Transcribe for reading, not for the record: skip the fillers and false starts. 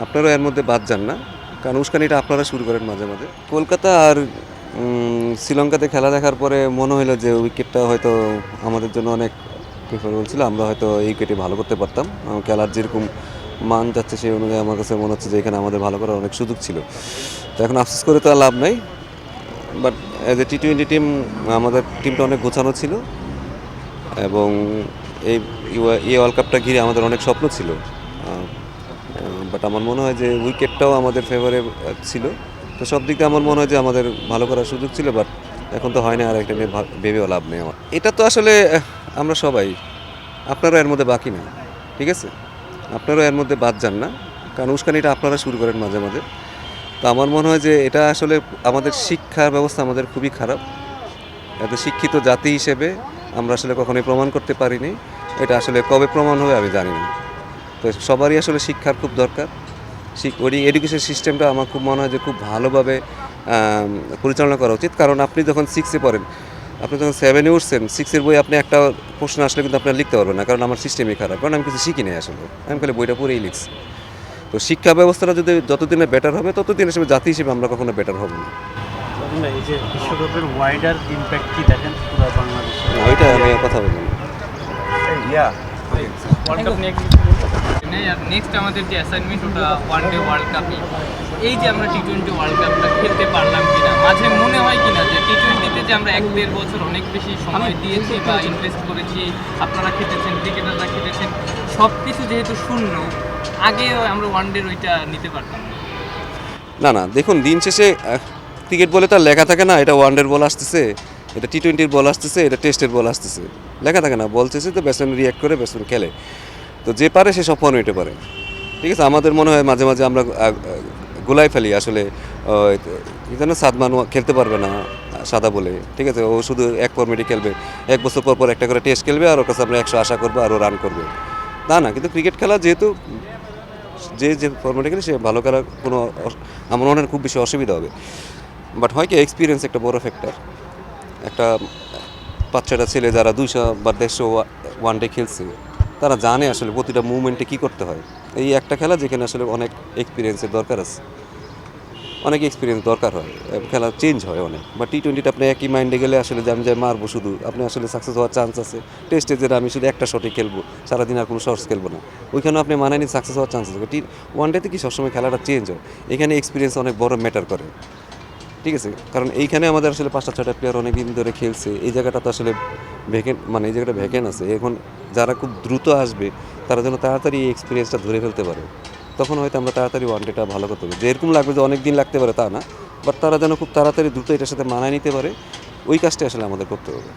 আপনারাও এর মধ্যে বাদ যান না, কারণ উস্কানিটা আপনারা শুরু করেন মাঝে মাঝে। কলকাতা আর শ্রীলঙ্কাতে খেলা দেখার পরে মনে হলো যে উইকেটটা হয়তো আমাদের জন্য অনেক প্রিফারেবল ছিল, আমরা হয়তো এই উইকেটে ভালো করতে পারতাম। খেলার যেরকম মান যাচ্ছে সেই অনুযায়ী আমার কাছে মনে হচ্ছে যে এখানে আমাদের ভালো করার অনেক সুযোগ ছিল। তো এখন আফসোস করে তো আর লাভ নাই, বাট অ্যাজ এ টি-20 টিম আমাদের টিমটা অনেক গোছানো ছিল এবং এই এই ওয়ার্ল্ড কাপটা ঘিরে আমাদের অনেক স্বপ্ন ছিল। বাট আমার মনে হয় যে উইকেটটাও আমাদের ফেভারে ছিল। তো সব দিক দিয়ে আমার মনে হয় যে আমাদের ভালো করার সুযোগ ছিল, বাট এখন তো হয় না, আর একটা নিয়ে ভেবেও লাভ নেই আমার। এটা তো আসলে আমরা সবাই, আপনারাও এর মধ্যে বাকি না, ঠিক আছে? আপনারাও এর মধ্যে বাদ যান না, কারণ উস্কানিটা আপনারা শুরু করেন মাঝে মাঝে। তো আমার মনে হয় যে এটা আসলে আমাদের শিক্ষা ব্যবস্থা আমাদের খুবই খারাপ। এত শিক্ষিত জাতি হিসেবে আমরা আসলে কখনোই প্রমাণ করতে পারিনি। এটা আসলে কবে প্রমাণ হবে আমি জানি না। তো সবারই আসলে শিক্ষার খুব দরকার। ওই এডুকেশন সিস্টেমটা আমার খুব মনে হয় যে খুব ভালোভাবে পরিচালনা করা উচিত। কারণ আপনি যখন 6-এ পড়েন, আপনি যখন 7-এ উঠছেন, 6-এর বই আপনি একটা প্রশ্ন আসলে কিন্তু আপনার লিখতে পারবেন না, কারণ আমার সিস্টেমই খারাপ, কারণ আমি কিছু শিখি নাই আসলে, আমি খালি বইটা পড়েই লিখছি। তো শিক্ষা ব্যবস্থাটা যদি যতদিনে বেটার হবে, ততদিন হিসেবে জাতি হিসেবে আমরা কখনো বেটার হব না। এই যে বিশ্বকাপের ওয়াইডার ইম্প্যাক্ট কি দেখেন পুরো বাংলাদেশে? ওইটা আমি কথা বলবো না। ওয়ার্ল্ড কাপ নিয়ে কিছু বলবো আর নেক্সট আমাদের যে অ্যাসাইনমেন্ট ওটা ওয়ান ডে ওয়ার্ল্ড কাপই। এই যে আমরা টি-20 ওয়ার্ল্ড কাপটা খেলতে পারলাম কিনা, মাঝে মনে হয় কিনা যে টি-20তে যে আমরা 1-1.5 বছর অনেক বেশি সময় দিয়েছি বা ইনভেস্ট করেছি, আপনারা খেটেছেন, ক্রিকেটাররা খেটেছেন, সব কিছু যেহেতু শূন্য, আগে আমরা ওয়ান ডের ওইটা নিতে পারতাম না। না না, দেখুন দিন শেষে ক্রিকেট বলে তো আর লেখা থাকে না এটা ওয়ানডের বল আসতেছে, এটা টি-20-র বল আসতেছে, এটা টেস্টের বল আসতেছে, লেখা থাকে না। বল চেয়েছে তো ব্যাটসম্যান রিয়াক্ট করে, ব্যাটসম্যান খেলে। তো যে পারে সে সব ফর্মেটে পারে, ঠিক আছে? আমাদের মনে হয় মাঝে মাঝে আমরা গোলাই ফেলি আসলে। কি যেন সাদমান খেলতে পারবে না সাদা বলে, ঠিক আছে? ও শুধু এক ফর্মেটে খেলবে, 1 বছর পর পর একটা করে টেস্ট খেলবে, আর ওর কাছে আমরা 100 আশা করবো আর ও রান করবে। তা না, কিন্তু ক্রিকেট খেলা যেহেতু যে যে ফর্মেটে খেলে সে ভালো খেলার কোনো আমার মনে হয় খুব বেশি অসুবিধা হবে। বাট হয় কি, এক্সপিরিয়েন্স একটা বড় ফ্যাক্টর। একটা 5-6টা ছেলে যারা 200 বা 150 ওয়ান ডে খেলছে, তারা জানে আসলে প্রতিটা মুভমেন্টে কী করতে হয়। এই একটা খেলা যেখানে আসলে অনেক এক্সপিরিয়েন্সের দরকার আছে, অনেক এক্সপিরিয়েন্স দরকার হয়, খেলা চেঞ্জ হয় অনেক। বা টি-20তে আপনি একই মাইন্ডে গেলে আসলে যে আমি যাই মারবো শুধু, আপনি আসলে সাকসেস হওয়ার চান্স আছে। টেস্টে যেটা আমি শুধু একটা শটে খেলবো, সারাদিন আর কোনো শর্টস খেলবো না, ওইখানে আপনি মানায় নিয়ে সাকসেস হওয়ার চান্স আছে। ওয়ান ডেতে কি সবসময় খেলাটা চেঞ্জ হয়, এখানে এক্সপিরিয়েন্স অনেক বড় ম্যাটার করে, ঠিক আছে? কারণ এইখানে আমাদের আসলে 5-6টা প্লেয়ার অনেক দিন ধরে খেলছে, এই জায়গাটা তো আসলে ভ্যাকেন্ট, মানে এই জায়গাটা ভ্যাকেন্ট আছে। এখন যারা খুব দ্রুত আসবে তারা যেন তাড়াতাড়ি এই এক্সপিরিয়েন্সটা ধরে ফেলতে পারে, তখন হয়তো আমরা তাড়াতাড়ি ওয়ান ডেটা ভালো করতে পারি। যে এরকম লাগবে যে অনেক দিন লাগতে পারে তা না, বাট তারা যেন খুব তাড়াতাড়ি দ্রুত এটার সাথে মানায় নিতে পারে, ওই কাজটা আসলে আমাদের করতে হবে।